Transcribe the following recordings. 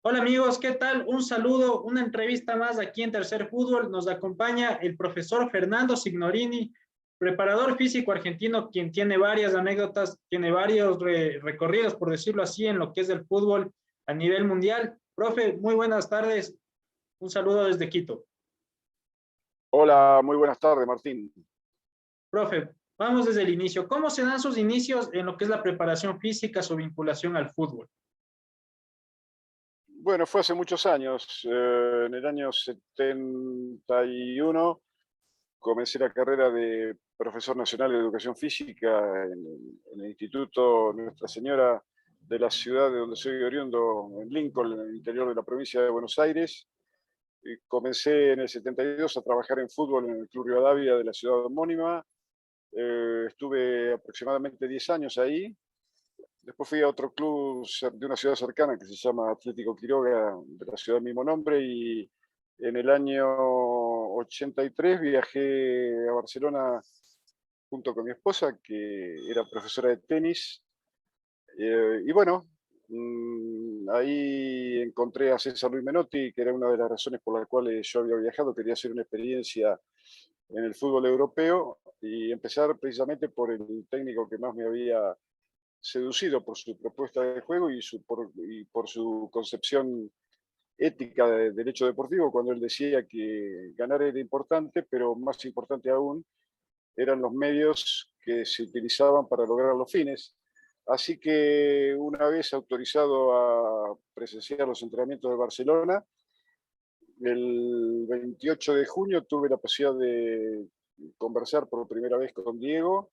Hola amigos, ¿qué tal? Un saludo, una entrevista más aquí en Tercer Fútbol. Nos acompaña el profesor Fernando Signorini, preparador físico argentino, quien tiene varias anécdotas, tiene varios recorridos, por decirlo así, en lo que es el fútbol a nivel mundial. Profe, muy buenas tardes. Un saludo desde Quito. Hola, muy buenas tardes, Martín. Profe, vamos desde el inicio. ¿Cómo se dan sus inicios en lo que es la preparación física, su vinculación al fútbol? Bueno, fue hace muchos años. En el año 71 comencé la carrera de profesor nacional de educación física en el Instituto Nuestra Señora de la ciudad de donde soy oriundo, en Lincoln, en el interior de la provincia de Buenos Aires. Y comencé en el 72 a trabajar en fútbol en el Club Rivadavia de la ciudad homónima. Estuve aproximadamente 10 años ahí. Después fui a otro club de una ciudad cercana que se llama Atlético Quiroga, de la ciudad del mismo nombre, y en el año 83 viajé a Barcelona junto con mi esposa, que era profesora de tenis. Y bueno, ahí encontré a César Luis Menotti, que era una de las razones por las cuales yo había viajado. Quería hacer una experiencia en el fútbol europeo y empezar precisamente por el técnico que más me había seducido por su propuesta de juego y por su concepción ética del derecho deportivo, cuando él decía que ganar era importante, pero más importante aún eran los medios que se utilizaban para lograr los fines. Así que una vez autorizado a presenciar los entrenamientos de Barcelona, el 28 de junio tuve la posibilidad de conversar por primera vez con Diego,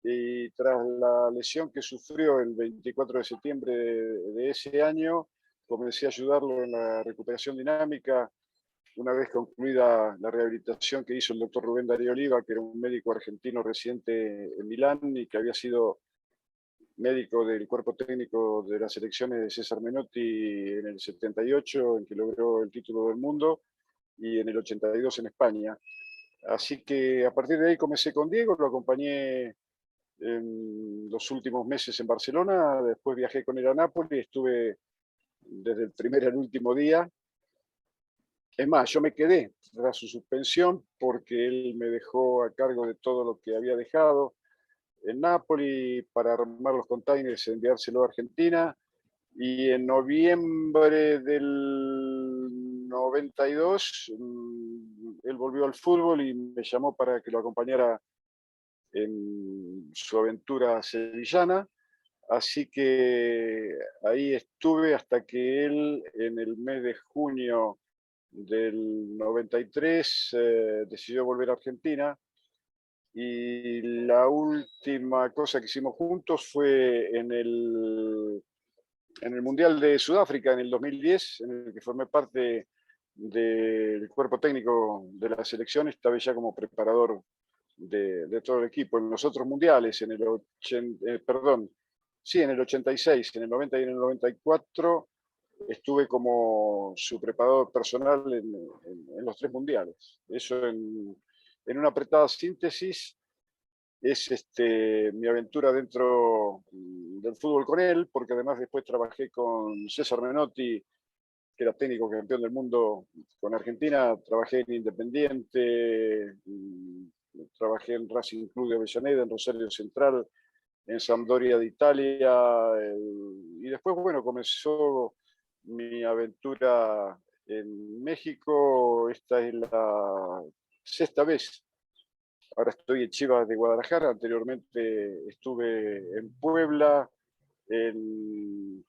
y tras la lesión que sufrió el 24 de septiembre de ese año, comencé a ayudarlo en la recuperación dinámica. Una vez concluida la rehabilitación que hizo el doctor Rubén Darío Oliva, que era un médico argentino residente en Milán y que había sido médico del cuerpo técnico de las selecciones de César Menotti en el 78, en que logró el título del mundo, y en el 82 en España. Así que a partir de ahí comencé con Diego, lo acompañé en los últimos meses en Barcelona. Después viajé con él a Nápoles, estuve desde el primer al último día. Es más, yo me quedé tras su suspensión porque él me dejó a cargo de todo lo que había dejado en Nápoles para armar los containers y enviárselo a Argentina. Y en noviembre del 92 él volvió al fútbol y me llamó para que lo acompañara en su aventura sevillana. Así que ahí estuve hasta que él, en el mes de junio del 93, decidió volver a Argentina. Y la última cosa que hicimos juntos fue en el Mundial de Sudáfrica en el 2010, en el que formé parte del cuerpo técnico de la selección, esta vez ya como preparador de todo el equipo. En los otros mundiales, en el 86, en el 90 y en el 94, estuve como su preparador personal en los tres mundiales. Eso en una apretada síntesis es mi aventura dentro del fútbol con él, porque además después trabajé con César Menotti, que era técnico campeón del mundo con Argentina. Trabajé en Independiente, trabajé en Racing Club de Avellaneda, en Rosario Central, en Sampdoria de Italia, y después, bueno, comenzó mi aventura en México. Esta es la sexta vez. Ahora estoy en Chivas de Guadalajara. Anteriormente estuve en Puebla, en,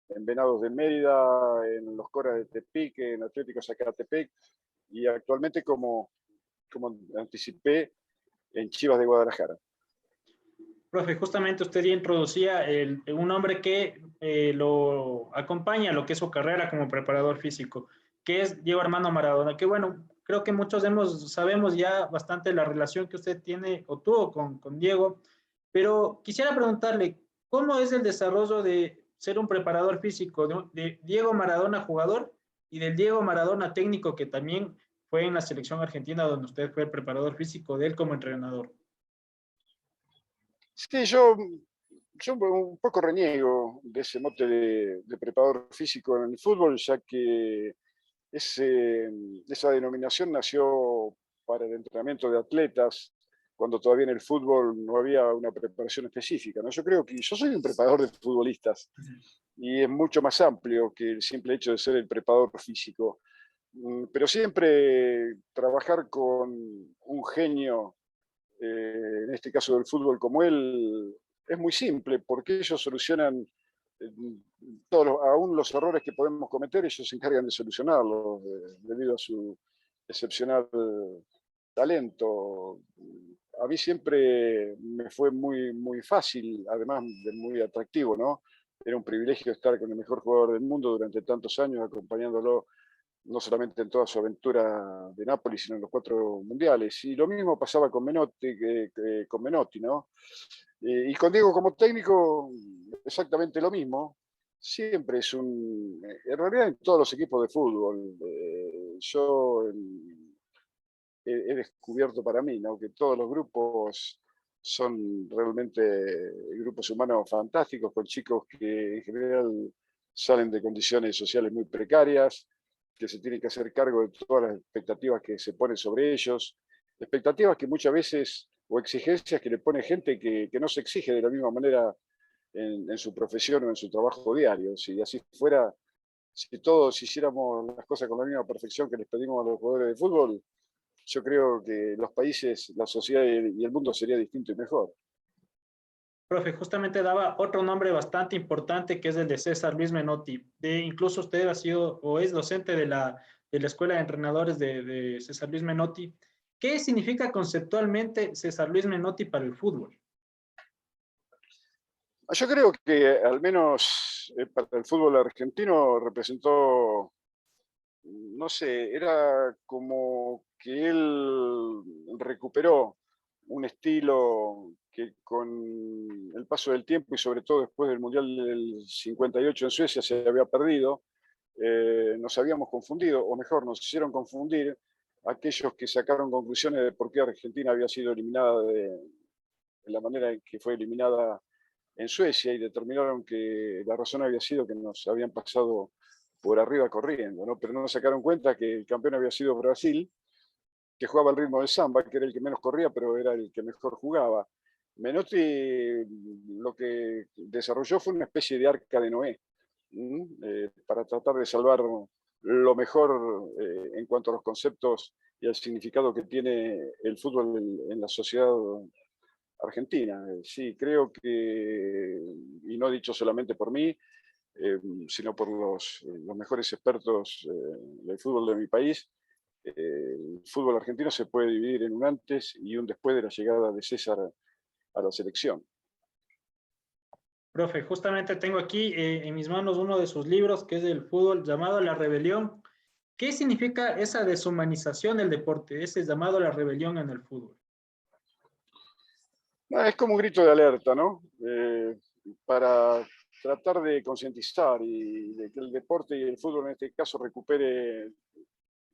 en Venados de Mérida, en los Coras de Tepic, en Atlético Zacatepec, y actualmente, como anticipé, en Chivas de Guadalajara. Profe, justamente usted ya introducía un hombre que lo acompaña a lo que es su carrera como preparador físico, que es Diego Armando Maradona, que bueno, creo que muchos sabemos ya bastante la relación que usted tiene o tuvo con Diego, pero quisiera preguntarle, ¿cómo es el desarrollo de ser un preparador físico de Diego Maradona jugador y del Diego Maradona técnico que también fue en la selección argentina donde usted fue el preparador físico de él como entrenador? Sí, yo Yo un poco reniego de ese mote de preparador físico en el fútbol, ya que esa denominación nació para el entrenamiento de atletas, cuando todavía en el fútbol no había una preparación específica, ¿no? Yo creo que yo soy un preparador de futbolistas y es mucho más amplio que el simple hecho de ser el preparador físico. Pero siempre trabajar con un genio, en este caso del fútbol como él, es muy simple, porque ellos solucionan eh, aún los errores que podemos cometer, ellos se encargan de solucionarlos debido a su excepcional talento. A mí siempre me fue muy fácil, además de muy atractivo, ¿no? Era un privilegio estar con el mejor jugador del mundo durante tantos años, acompañándolo no solamente en toda su aventura de Nápoles, sino en los 4 mundiales. Y lo mismo pasaba con Menotti, con Menotti, ¿no? Y con Diego como técnico, exactamente lo mismo. Siempre es en realidad en todos los equipos de fútbol, yo he descubierto para mí, ¿no? Que todos los grupos son realmente grupos humanos fantásticos, con chicos que en general salen de condiciones sociales muy precarias, que se tienen que hacer cargo de todas las expectativas que se ponen sobre ellos, expectativas que muchas veces, o exigencias que le pone gente que no se exige de la misma manera en su profesión o en su trabajo diario. Si así fuera, si todos hiciéramos las cosas con la misma perfección que les pedimos a los jugadores de fútbol, yo creo que los países, la sociedad y el mundo sería distinto y mejor. Profe, justamente daba otro nombre bastante importante que es el de César Luis Menotti. Incluso usted ha sido o es docente de la Escuela de Entrenadores de César Luis Menotti. ¿Qué significa conceptualmente César Luis Menotti para el fútbol? Yo creo que al menos para el fútbol argentino representó, no sé, era como que él recuperó un estilo que con el paso del tiempo y sobre todo después del Mundial del 58 en Suecia se había perdido. Nos habíamos confundido, o mejor, nos hicieron confundir aquellos que sacaron conclusiones de por qué Argentina había sido eliminada de la manera en que fue eliminada en Suecia y determinaron que la razón había sido que nos habían pasado por arriba corriendo, ¿no? Pero no se sacaron cuenta que el campeón había sido Brasil, que jugaba al ritmo del samba, que era el que menos corría, pero era el que mejor jugaba. Menotti lo que desarrolló fue una especie de arca de Noé, para tratar de salvar lo mejor en cuanto a los conceptos y al significado que tiene el fútbol en la sociedad argentina. Sí, creo que, y no dicho solamente por mí, sino por los mejores expertos del fútbol de mi país, el fútbol argentino se puede dividir en un antes y un después de la llegada de César a la selección. Profe, justamente tengo aquí en mis manos uno de sus libros que es del fútbol llamado La Rebelión. ¿Qué significa esa deshumanización del deporte, ese llamado a la rebelión en el fútbol? Es como un grito de alerta, ¿no? Para tratar de concientizar y de que el deporte y el fútbol en este caso recupere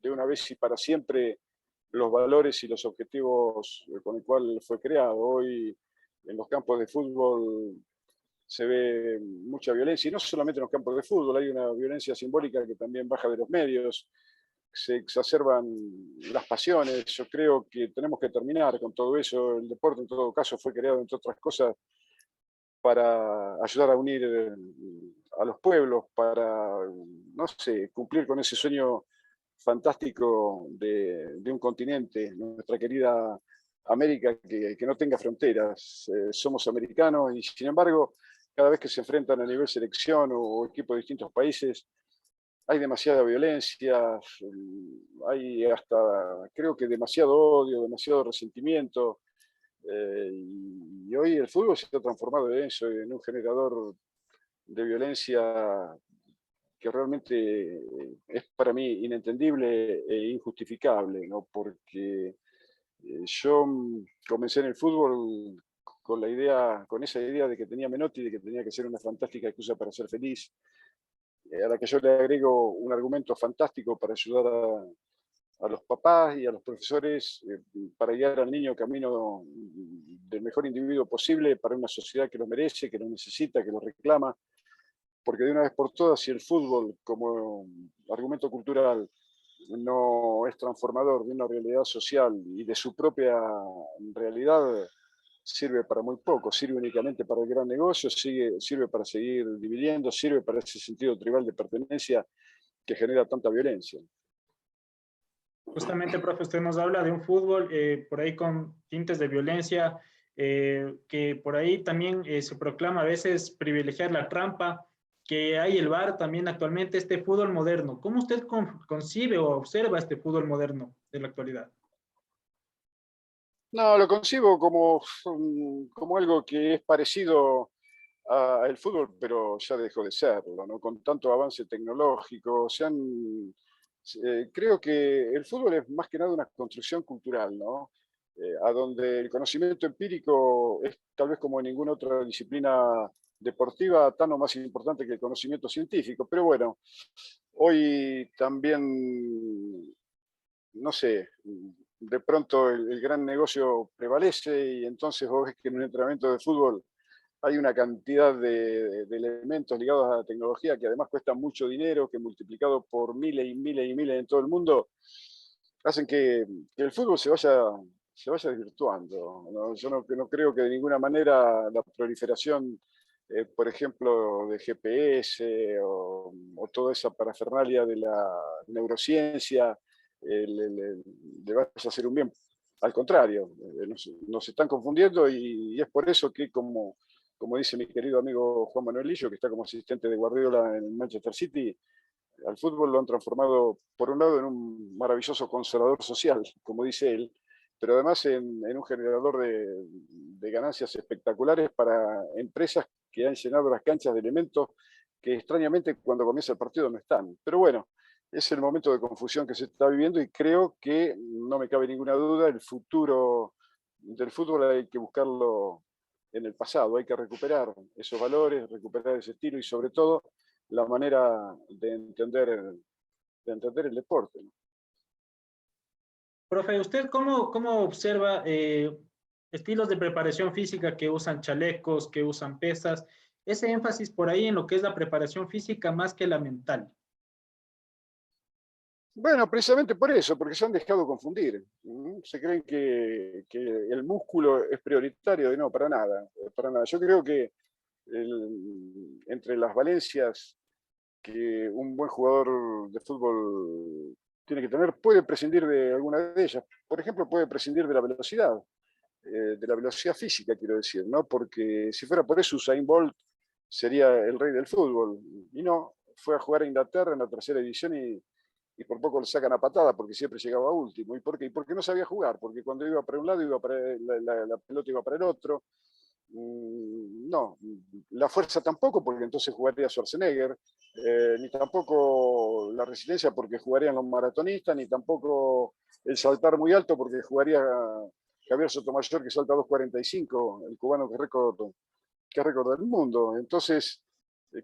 de una vez y para siempre los valores y los objetivos con el cual fue creado. Hoy en los campos de fútbol se ve mucha violencia, y no solamente en los campos de fútbol, hay una violencia simbólica que también baja de los medios, se exacerban las pasiones. Yo creo que tenemos que terminar con todo eso. El deporte, en todo caso, fue creado, entre otras cosas, para ayudar a unir a los pueblos, para, no sé, cumplir con ese sueño fantástico de un continente, nuestra querida América, que no tenga fronteras. Somos americanos y, sin embargo, cada vez que se enfrentan a nivel selección o equipos de distintos países, hay demasiada violencia, hay hasta, creo que demasiado odio, demasiado resentimiento. Y hoy el fútbol se ha transformado en eso, en un generador de violencia que realmente es para mí inentendible e injustificable, ¿no? Porque yo comencé en el fútbol con esa idea de que tenía Menotti, de que tenía que ser una fantástica excusa para ser feliz, a la que yo le agrego un argumento fantástico para ayudar a los papás y a los profesores para guiar al niño camino del mejor individuo posible para una sociedad que lo merece, que lo necesita, que lo reclama, porque de una vez por todas, si el fútbol como argumento cultural no es transformador de una realidad social y de su propia realidad, sirve para muy poco, sirve únicamente para el gran negocio, sirve para seguir dividiendo, sirve para ese sentido tribal de pertenencia que genera tanta violencia. Justamente, profe, usted nos habla de un fútbol por ahí con tintes de violencia, que por ahí también se proclama a veces privilegiar la trampa, que hay el VAR también actualmente, este fútbol moderno. ¿Cómo usted concibe o observa este fútbol moderno de la actualidad? No, lo concibo como, como algo que es parecido al fútbol, pero ya dejó de serlo, ¿no? Con tanto avance tecnológico, creo que el fútbol es más que nada una construcción cultural, ¿no? A donde el conocimiento empírico es tal vez como en ninguna otra disciplina deportiva tan o más importante que el conocimiento científico. Pero bueno, hoy también, no sé, de pronto el gran negocio prevalece y entonces vos ves que en un entrenamiento de fútbol hay una cantidad de elementos ligados a la tecnología que además cuestan mucho dinero, que multiplicado por miles y miles y miles en todo el mundo, hacen que el fútbol se vaya desvirtuando, ¿no? Yo no creo que de ninguna manera la proliferación, por ejemplo, de GPS o toda esa parafernalia de la neurociencia le vaya a hacer un bien. Al contrario, nos están confundiendo y es por eso que como dice mi querido amigo Juan Manuel Lillo, que está como asistente de Guardiola en el Manchester City, al fútbol lo han transformado, por un lado, en un maravilloso conservador social, como dice él, pero además en un generador de ganancias espectaculares para empresas que han llenado las canchas de elementos que extrañamente cuando comienza el partido no están. Pero bueno, es el momento de confusión que se está viviendo y creo que, no me cabe ninguna duda, el futuro del fútbol hay que buscarlo en el pasado, hay que recuperar esos valores, recuperar ese estilo y sobre todo la manera de entender el deporte, ¿no? Profe, ¿usted cómo observa estilos de preparación física que usan chalecos, que usan pesas? Ese énfasis por ahí en lo que es la preparación física más que la mental. Bueno, precisamente por eso, porque se han dejado confundir. Se creen que el músculo es prioritario y no, para nada, para nada. Yo creo que entre las valencias que un buen jugador de fútbol tiene que tener, puede prescindir de alguna de ellas. Por ejemplo, puede prescindir de la velocidad física, quiero decir, ¿no? Porque si fuera por eso, Usain Bolt sería el rey del fútbol. Y no, fue a jugar a Inglaterra en la tercera edición y por poco le sacan a patada porque siempre llegaba último. ¿Y por qué? Porque no sabía jugar, porque cuando iba para un lado, iba para la pelota iba para el otro. No, la fuerza tampoco, porque entonces jugaría Schwarzenegger, ni tampoco la resistencia, porque jugarían los maratonistas, ni tampoco el saltar muy alto, porque jugaría Javier Sotomayor, que salta 2.45, el cubano que es récord del mundo. Entonces,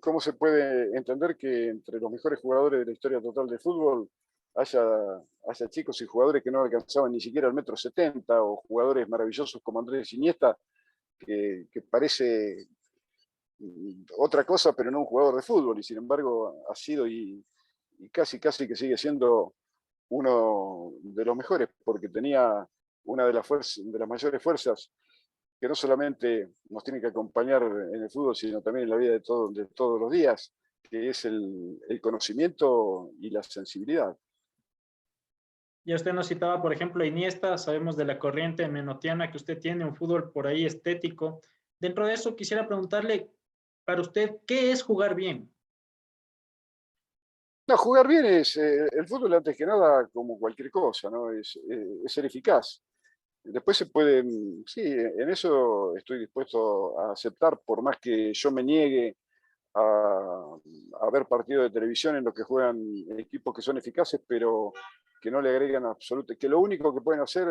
¿cómo se puede entender que entre los mejores jugadores de la historia total de fútbol haya, haya chicos y jugadores que no alcanzaban ni siquiera el 1,70 m o jugadores maravillosos como Andrés Iniesta, que parece otra cosa, pero no un jugador de fútbol, y sin embargo ha sido y casi que sigue siendo uno de los mejores, porque tenía una de las mayores fuerzas que no solamente nos tiene que acompañar en el fútbol, sino también en la vida de todos los días, que es el conocimiento y la sensibilidad. Ya usted nos citaba, por ejemplo, a Iniesta, sabemos de la corriente menotiana que usted tiene, un fútbol por ahí estético. Dentro de eso, quisiera preguntarle, para usted, ¿qué es jugar bien? No, jugar bien es, el fútbol antes que nada, como cualquier cosa, ¿no? Es ser eficaz. Después se pueden, sí, en eso estoy dispuesto a aceptar, por más que yo me niegue a ver partidos de televisión en los que juegan equipos que son eficaces, pero que no le agregan absoluto, que lo único que pueden hacer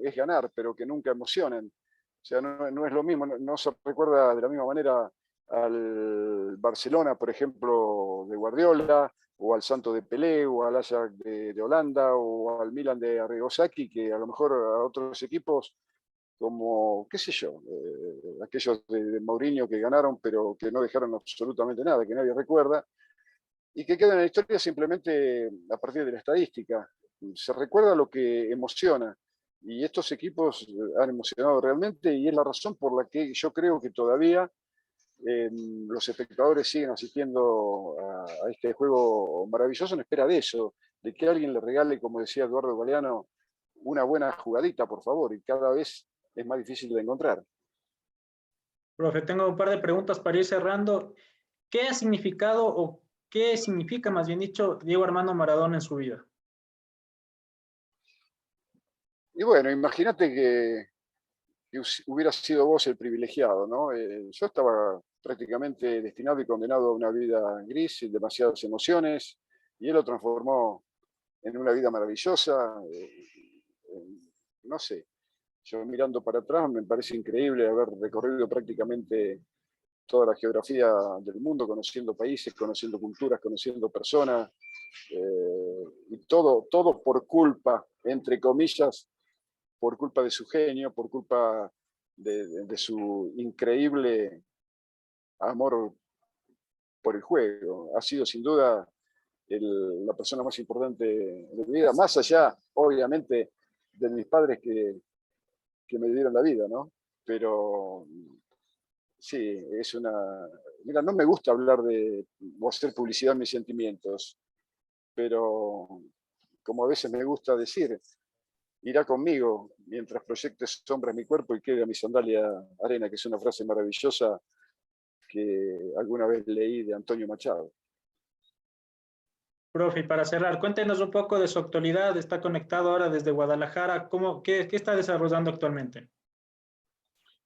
es ganar, pero que nunca emocionen. O sea, no es lo mismo, no se recuerda de la misma manera al Barcelona, por ejemplo, de Guardiola, o al Santo de Pelé, o al Ajax de Holanda, o al Milan de Arrigo Sacchi, que a lo mejor a otros equipos como, qué sé yo, aquellos de Mourinho que ganaron, pero que no dejaron absolutamente nada, que nadie recuerda, y que quedan en la historia simplemente a partir de la estadística. Se recuerda lo que emociona, y estos equipos han emocionado realmente, y es la razón por la que yo creo que todavía los espectadores siguen asistiendo a este juego maravilloso en espera de eso, de que alguien le regale, como decía Eduardo Galeano, una buena jugadita, por favor, y cada vez es más difícil de encontrar. Profe, tengo un par de preguntas para ir cerrando. ¿Qué ha significado o qué significa, más bien dicho, Diego Armando Maradona en su vida? Y bueno, imagínate que hubiera sido vos el privilegiado, ¿no? Yo estaba prácticamente destinado y condenado a una vida gris, sin demasiadas emociones, y él lo transformó en una vida maravillosa. No sé, yo mirando para atrás me parece increíble haber recorrido prácticamente toda la geografía del mundo, conociendo países, conociendo culturas, conociendo personas, y todo por culpa, entre comillas, por culpa de su genio, por culpa de su increíble amor por el juego. Ha sido sin duda la persona más importante de mi vida, más allá, obviamente, de mis padres que me dieron la vida, ¿no? Pero sí, es una... Mira, no me gusta hablar de o hacer publicidad de mis sentimientos, pero como a veces me gusta decir, irá conmigo mientras proyectes sombra en mi cuerpo y quede a mi sandalia arena, que es una frase maravillosa que alguna vez leí de Antonio Machado. Profe, y para cerrar, cuéntenos un poco de su actualidad. Está conectado ahora desde Guadalajara. ¿Qué está desarrollando actualmente?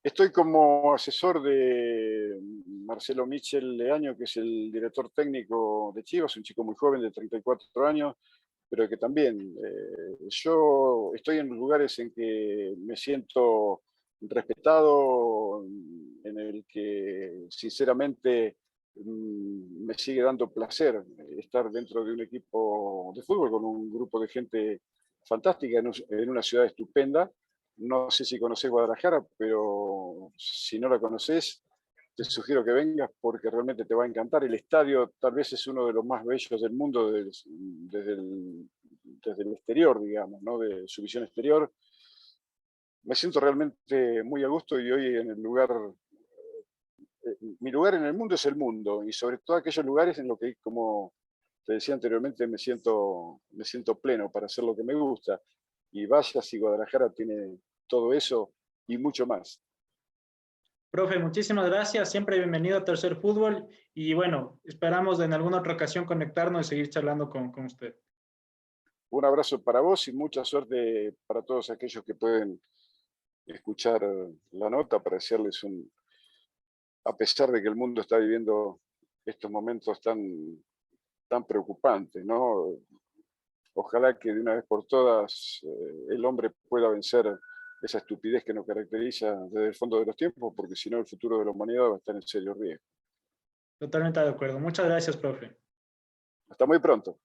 Estoy como asesor de Marcelo Michel Leaño, que es el director técnico de Chivas, un chico muy joven de 34 años, pero que también yo estoy en lugares en que me siento respetado, en el que sinceramente me sigue dando placer estar dentro de un equipo de fútbol con un grupo de gente fantástica en una ciudad estupenda. No sé si conoces Guadalajara, pero si no la conoces, te sugiero que vengas porque realmente te va a encantar. El estadio tal vez es uno de los más bellos del mundo desde el exterior, digamos, ¿no? De su visión exterior. Me siento realmente muy a gusto y hoy en el lugar, mi lugar en el mundo es el mundo y sobre todo aquellos lugares en los que, como te decía anteriormente, me siento pleno para hacer lo que me gusta. Y vaya si Guadalajara tiene todo eso y mucho más. Profe, muchísimas gracias. Siempre bienvenido a Tercer Fútbol. Y bueno, esperamos en alguna otra ocasión conectarnos y seguir charlando con usted. Un abrazo para vos y mucha suerte para todos aquellos que pueden escuchar la nota para decirles a pesar de que el mundo está viviendo estos momentos tan preocupantes, ¿no? Ojalá que de una vez por todas el hombre pueda vencer esa estupidez que nos caracteriza desde el fondo de los tiempos, porque si no el futuro de la humanidad va a estar en serio riesgo. Totalmente de acuerdo. Muchas gracias, profe. Hasta muy pronto.